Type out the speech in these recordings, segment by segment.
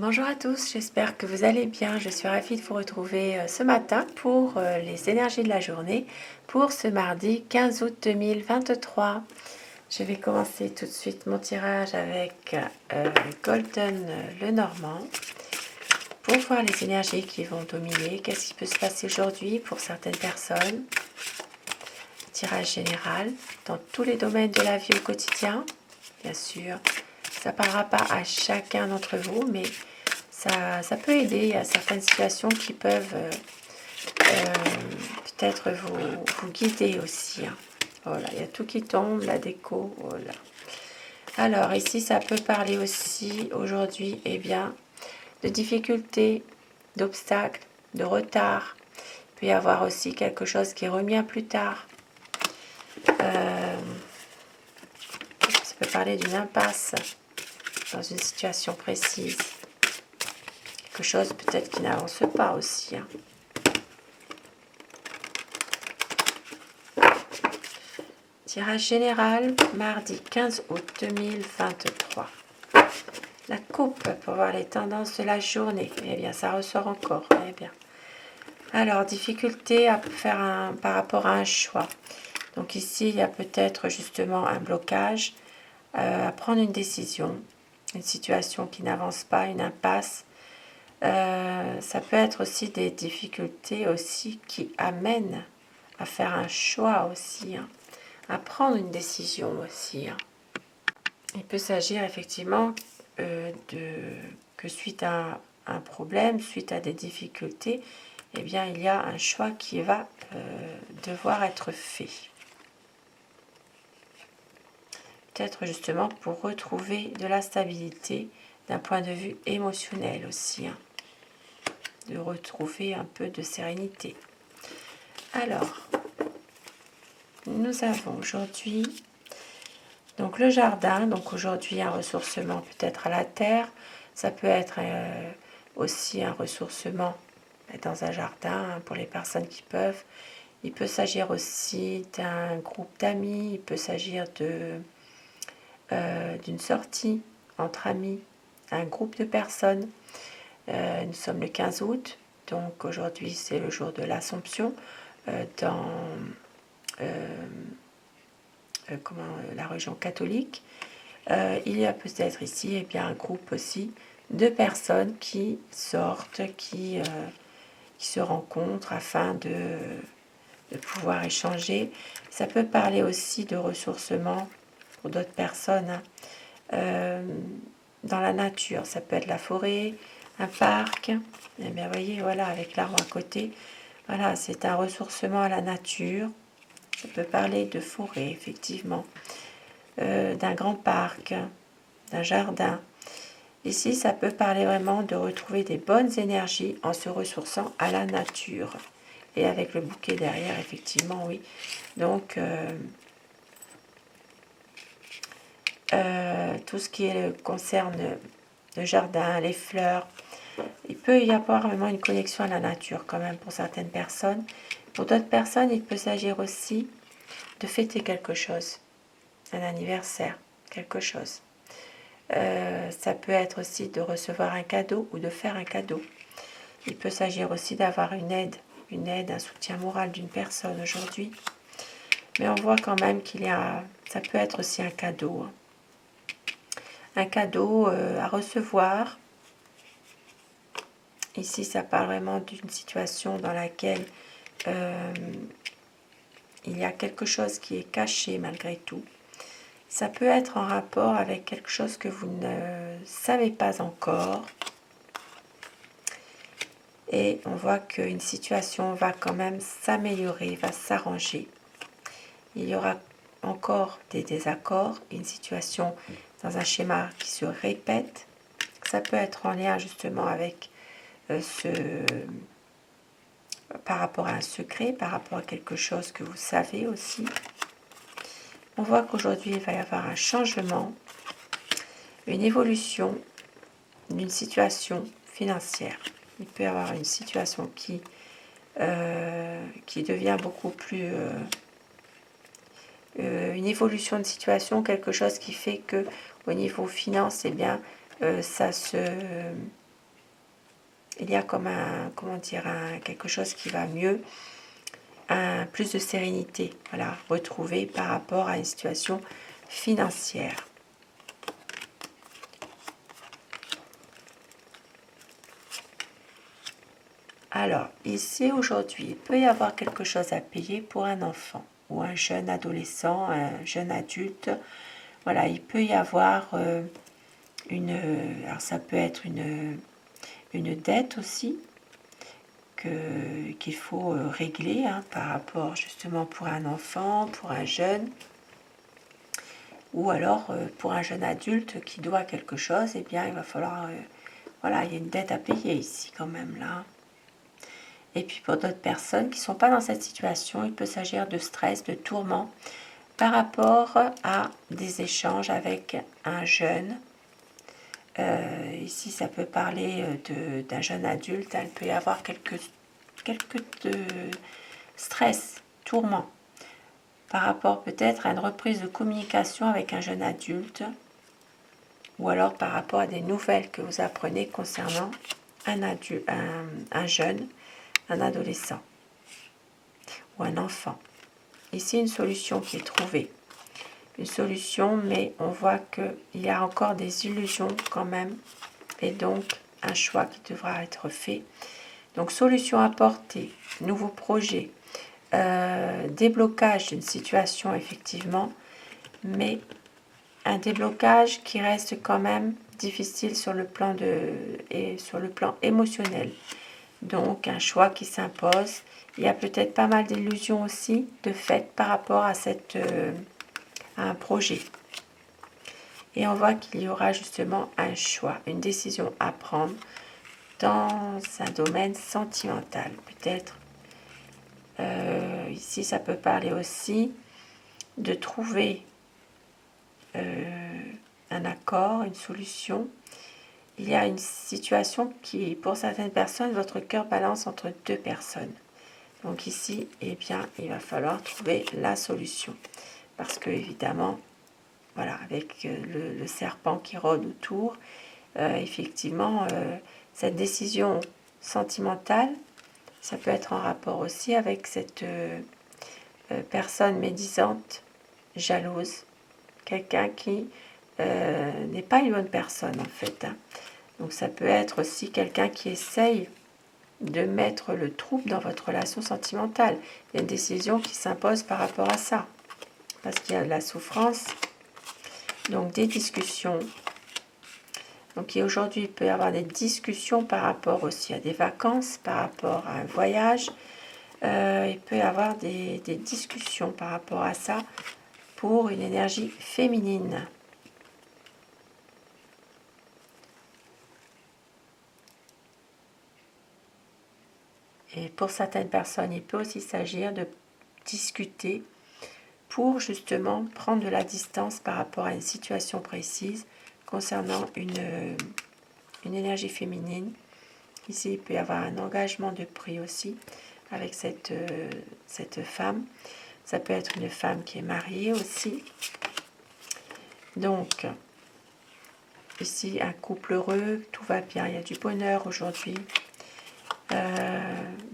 Bonjour à tous, j'espère que vous allez bien. Je suis ravie de vous retrouver ce matin pour les énergies de la journée pour ce mardi 15 août 2023. Je vais commencer tout de suite mon tirage avec Golden Lenormand pour voir les énergies qui vont dominer. Qu'est-ce qui peut se passer aujourd'hui pour certaines personnes? Tirage général dans tous les domaines de la vie au quotidien, bien sûr. Ça ne parlera pas à chacun d'entre vous, mais ça peut aider à certaines situations qui peuvent peut-être vous guider aussi. Hein. Voilà, il y a tout qui tombe, la déco, voilà. Alors ici, ça peut parler aussi aujourd'hui, eh bien, de difficultés, d'obstacles, de retard. Il peut y avoir aussi quelque chose qui est remis à plus tard. Ça peut parler d'une impasse dans une situation précise. Quelque chose peut-être qui n'avance pas aussi. Hein. Tirage général, mardi 15 août 2023. La coupe pour voir les tendances de la journée. Eh bien, ça ressort encore. Eh bien. Alors, difficulté à faire par rapport à un choix. Donc ici, il y a peut-être justement un blocage, à prendre une décision, une situation qui n'avance pas, une impasse. Ça peut être aussi des difficultés aussi qui amènent à faire un choix aussi, hein, à prendre une décision aussi. Hein. Il peut s'agir effectivement que suite à un problème, suite à des difficultés, eh bien il y a un choix qui va devoir être fait. Peut-être justement pour retrouver de la stabilité d'un point de vue émotionnel aussi. Hein. De retrouver un peu de sérénité. Alors, nous avons aujourd'hui donc le jardin, donc aujourd'hui un ressourcement peut-être à la terre, ça peut être aussi un ressourcement dans un jardin pour les personnes qui peuvent. Il peut s'agir aussi d'un groupe d'amis, il peut s'agir d'une sortie entre amis, un groupe de personnes. Nous sommes le 15 août, donc aujourd'hui c'est le jour de l'Assomption dans la religion catholique. Il y a peut-être ici bien, un groupe aussi de personnes qui sortent, qui se rencontrent afin de pouvoir échanger. Ça peut parler aussi de ressourcement pour d'autres personnes. Hein. Dans la nature, ça peut être la forêt, un parc, et bien vous voyez, voilà, avec l'arbre à côté, voilà, c'est un ressourcement à la nature. Ça peut parler de forêt, effectivement, d'un grand parc, d'un jardin. Ici, ça peut parler vraiment de retrouver des bonnes énergies en se ressourçant à la nature. Et avec le bouquet derrière, effectivement, oui. Donc, tout ce qui concerne le jardin, les fleurs, il peut y avoir vraiment une connexion à la nature quand même pour certaines personnes. Pour d'autres personnes, il peut s'agir aussi de fêter quelque chose, un anniversaire, quelque chose. Ça peut être aussi de recevoir un cadeau ou de faire un cadeau. Il peut s'agir aussi d'avoir une aide, un soutien moral d'une personne aujourd'hui. Mais on voit quand même ça peut être aussi un cadeau. Hein. Un cadeau à recevoir. Ici, ça parle vraiment d'une situation dans laquelle il y a quelque chose qui est caché malgré tout. Ça peut être en rapport avec quelque chose que vous ne savez pas encore. Et on voit qu'une situation va quand même s'améliorer, va s'arranger. Il y aura encore des désaccords, une situation dans un schéma qui se répète. Ça peut être en lien justement avec par rapport à un secret, par rapport à quelque chose que vous savez aussi. On voit qu'aujourd'hui, il va y avoir un changement, une évolution d'une situation financière. Il peut y avoir une situation qui devient beaucoup plus... une évolution de situation, quelque chose qui fait que au niveau finance, eh bien, ça se il y a comme comment dire, quelque chose qui va mieux, plus de sérénité, voilà, retrouvée par rapport à une situation financière. Alors, ici, aujourd'hui, il peut y avoir quelque chose à payer pour un enfant ou un jeune adolescent, un jeune adulte. Voilà, il peut y avoir alors ça peut être une dette aussi qu'il faut régler par rapport justement pour un enfant, pour un jeune, ou alors pour un jeune adulte qui doit quelque chose, eh bien il va falloir, voilà, il y a une dette à payer ici quand même là. Et puis pour d'autres personnes qui ne sont pas dans cette situation, il peut s'agir de stress, de tourment par rapport à des échanges avec un jeune. Ici, ça peut parler d'un jeune adulte. Il peut y avoir quelques stress, tourment par rapport peut-être à une reprise de communication avec un jeune adulte ou alors par rapport à des nouvelles que vous apprenez concernant un jeune, un adolescent ou un enfant. Ici, une solution qui est trouvée. Une solution, mais on voit qu'il y a encore des illusions quand même, et donc un choix qui devra être fait. Donc, solution apportée, nouveau projet, déblocage d'une situation effectivement, mais un déblocage qui reste quand même difficile sur le plan émotionnel. Donc, un choix qui s'impose. Il y a peut-être pas mal d'illusions aussi de fait par rapport à un projet. Et on voit qu'il y aura justement un choix, une décision à prendre dans un domaine sentimental. Peut-être, ici, ça peut parler aussi de trouver un accord, une solution. Il y a une situation qui, pour certaines personnes, votre cœur balance entre deux personnes. Donc ici, eh bien, il va falloir trouver la solution. Parce que, évidemment, voilà, avec le serpent qui rôde autour, effectivement, cette décision sentimentale, ça peut être en rapport aussi avec cette personne médisante, jalouse, quelqu'un qui n'est pas une bonne personne en fait. Donc ça peut être aussi quelqu'un qui essaye de mettre le trouble dans votre relation sentimentale. Il y a une décision qui s'impose par rapport à ça, parce qu'il y a de la souffrance, donc des discussions. Donc aujourd'hui, il peut y avoir des discussions par rapport aussi à des vacances, par rapport à un voyage. Il peut y avoir des discussions par rapport à ça pour une énergie féminine. Et pour certaines personnes, il peut aussi s'agir de discuter pour justement prendre de la distance par rapport à une situation précise concernant une énergie féminine. Ici, il peut y avoir un engagement de prix aussi avec cette femme. Ça peut être une femme qui est mariée aussi. Donc, ici, un couple heureux, tout va bien, il y a du bonheur aujourd'hui.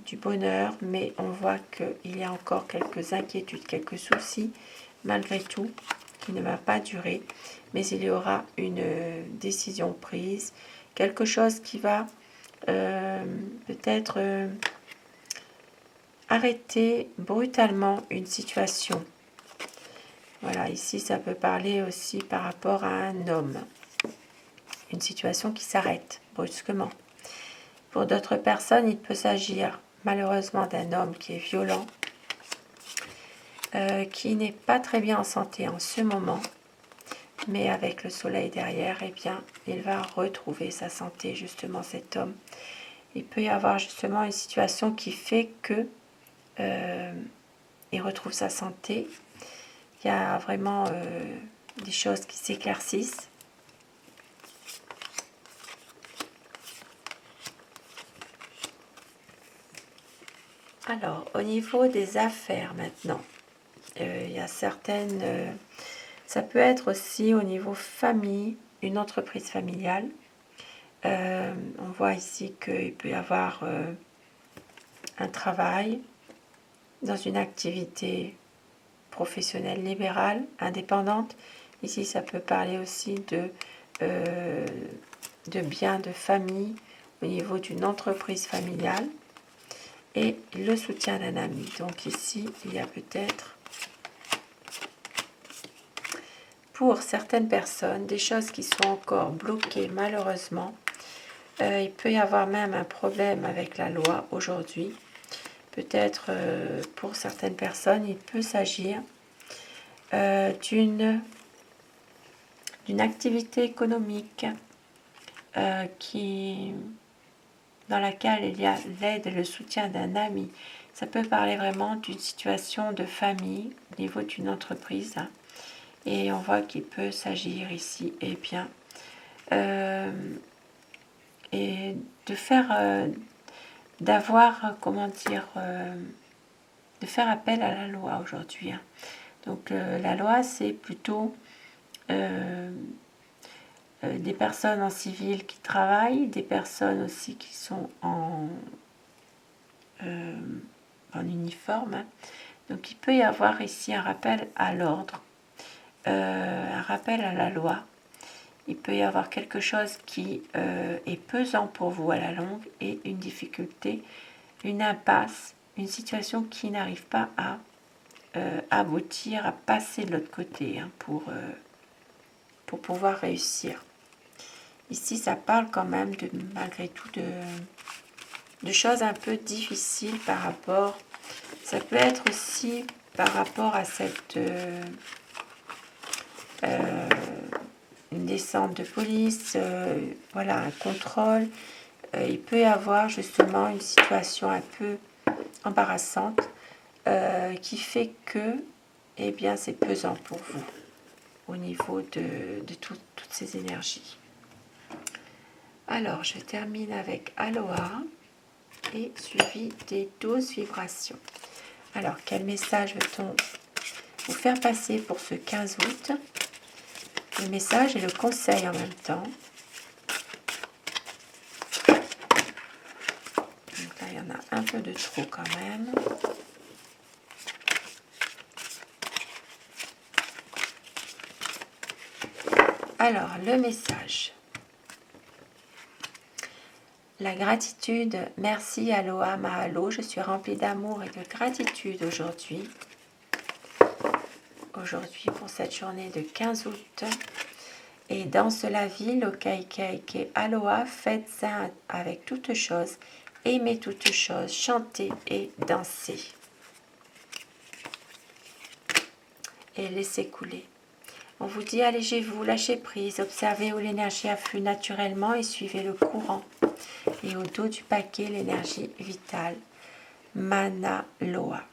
Du bonheur, mais on voit qu'il y a encore quelques inquiétudes, quelques soucis, malgré tout, qui ne va pas durer. Mais il y aura une décision prise, quelque chose qui va peut-être arrêter brutalement une situation. Voilà, ici ça peut parler aussi par rapport à un homme. Une situation qui s'arrête brusquement. Pour d'autres personnes, il peut s'agir malheureusement d'un homme qui est violent, qui n'est pas très bien en santé en ce moment, mais avec le soleil derrière, eh bien, il va retrouver sa santé, justement cet homme. Il peut y avoir justement une situation qui fait que il retrouve sa santé. Il y a vraiment des choses qui s'éclaircissent. Alors, au niveau des affaires maintenant, il y a certaines... ça peut être aussi au niveau famille, une entreprise familiale. On voit ici qu'il peut y avoir un travail dans une activité professionnelle libérale, indépendante. Ici, ça peut parler aussi de biens de famille au niveau d'une entreprise familiale et le soutien d'un ami. Donc ici, il y a peut-être, pour certaines personnes, des choses qui sont encore bloquées malheureusement. Il peut y avoir même un problème avec la loi aujourd'hui. Peut-être pour certaines personnes, il peut s'agir d'une activité économique dans laquelle il y a l'aide et le soutien d'un ami. Ça peut parler vraiment d'une situation de famille au niveau d'une entreprise. Et on voit qu'il peut s'agir ici, eh bien, et de faire, comment dire, de faire appel à la loi aujourd'hui. Donc la loi, c'est plutôt des personnes en civil qui travaillent, des personnes aussi qui sont en uniforme. Donc il peut y avoir ici un rappel à l'ordre, un rappel à la loi. Il peut y avoir quelque chose qui est pesant pour vous à la longue et une difficulté, une impasse, une situation qui n'arrive pas à aboutir, à passer de l'autre côté pour pouvoir réussir. Ici, ça parle quand même malgré tout de choses un peu difficiles par rapport. Ça peut être aussi par rapport à cette une descente de police, voilà, un contrôle. Il peut y avoir justement une situation un peu embarrassante qui fait que, eh bien, c'est pesant pour vous au niveau de toutes ces énergies. Alors, je termine avec Aloha et suivi des 12 vibrations. Alors, quel message veut-on vous faire passer pour ce 15 août? Le message et le conseil en même temps. Donc là, il y en a un peu de trop quand même. Alors, le message. La gratitude, merci, aloha, mahalo, je suis remplie d'amour et de gratitude aujourd'hui. Aujourd'hui pour cette journée de 15 août. Et danse la vie, lokaikaike, aloha, faites ça avec toutes choses, aimez toutes choses, chantez et dansez. Et laissez couler. On vous dit allégez-vous, lâchez prise, observez où l'énergie afflue naturellement et suivez le courant. Et au dos du paquet, l'énergie vitale, Mana Loa.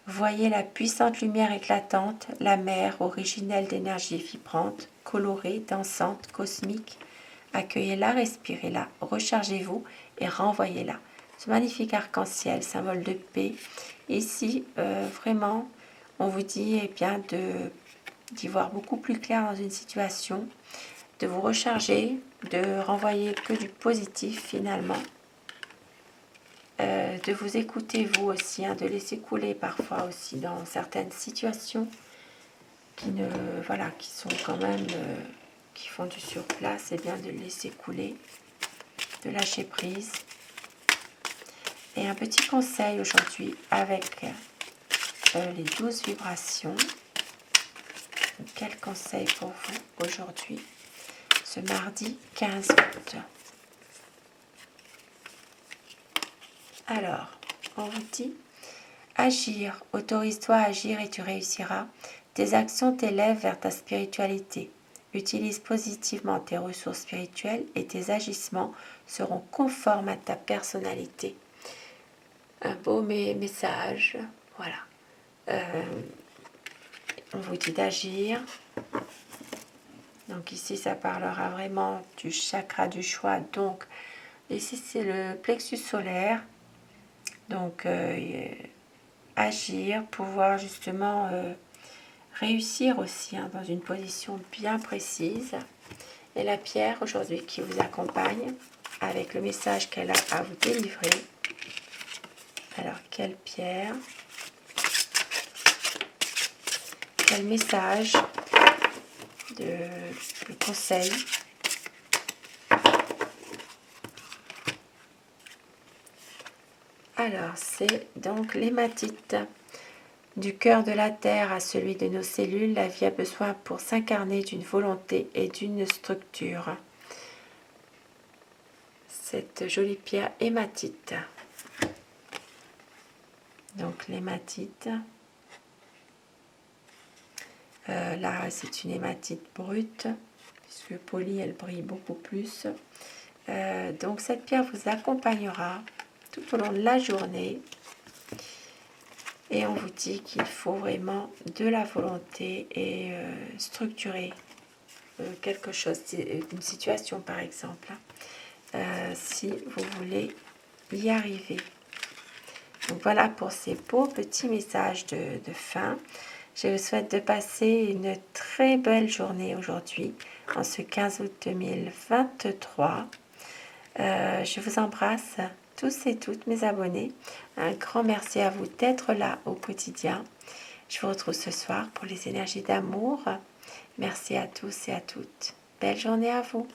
Voyez la puissante lumière éclatante, la mer originelle d'énergie vibrante, colorée, dansante, cosmique. Accueillez-la, respirez-la, rechargez-vous et renvoyez-la. Ce magnifique arc-en-ciel, symbole de paix. Ici, vraiment, on vous dit eh bien, d'y voir beaucoup plus clair dans une situation, de vous recharger, de renvoyer que du positif finalement. De vous écouter vous aussi, de laisser couler parfois aussi dans certaines situations qui sont quand même qui font du surplace, et bien de laisser couler, de lâcher prise. Et un petit conseil aujourd'hui avec les 12 vibrations. Quel conseil pour vous aujourd'hui, ce mardi 15 août? Alors, on vous dit agir, autorise-toi à agir et tu réussiras. Tes actions t'élèvent vers ta spiritualité. Utilise positivement tes ressources spirituelles et tes agissements seront conformes à ta personnalité. Un beau message, voilà. On vous dit d'agir. Donc ici, ça parlera vraiment du chakra du choix. Donc, ici, c'est le plexus solaire. Donc, agir, pouvoir justement réussir aussi dans une position bien précise. Et la pierre aujourd'hui qui vous accompagne avec le message qu'elle a à vous délivrer. Alors, quelle pierre? Quel message de conseil? Alors, c'est donc l'hématite. Du cœur de la terre à celui de nos cellules, la vie a besoin pour s'incarner d'une volonté et d'une structure. Cette jolie pierre hématite. Donc l'hématite. Là, c'est une hématite brute, puisque polie, elle brille beaucoup plus. Donc cette pierre vous accompagnera tout au long de la journée. Et on vous dit qu'il faut vraiment de la volonté et structurer quelque chose, une situation par exemple, si vous voulez y arriver. Donc voilà pour ces beaux petits messages de fin. Je vous souhaite de passer une très belle journée aujourd'hui, en ce 15 août 2023. Je vous embrasse tous et toutes mes abonnés. Un grand merci à vous d'être là au quotidien. Je vous retrouve ce soir pour les énergies d'amour. Merci à tous et à toutes. Belle journée à vous.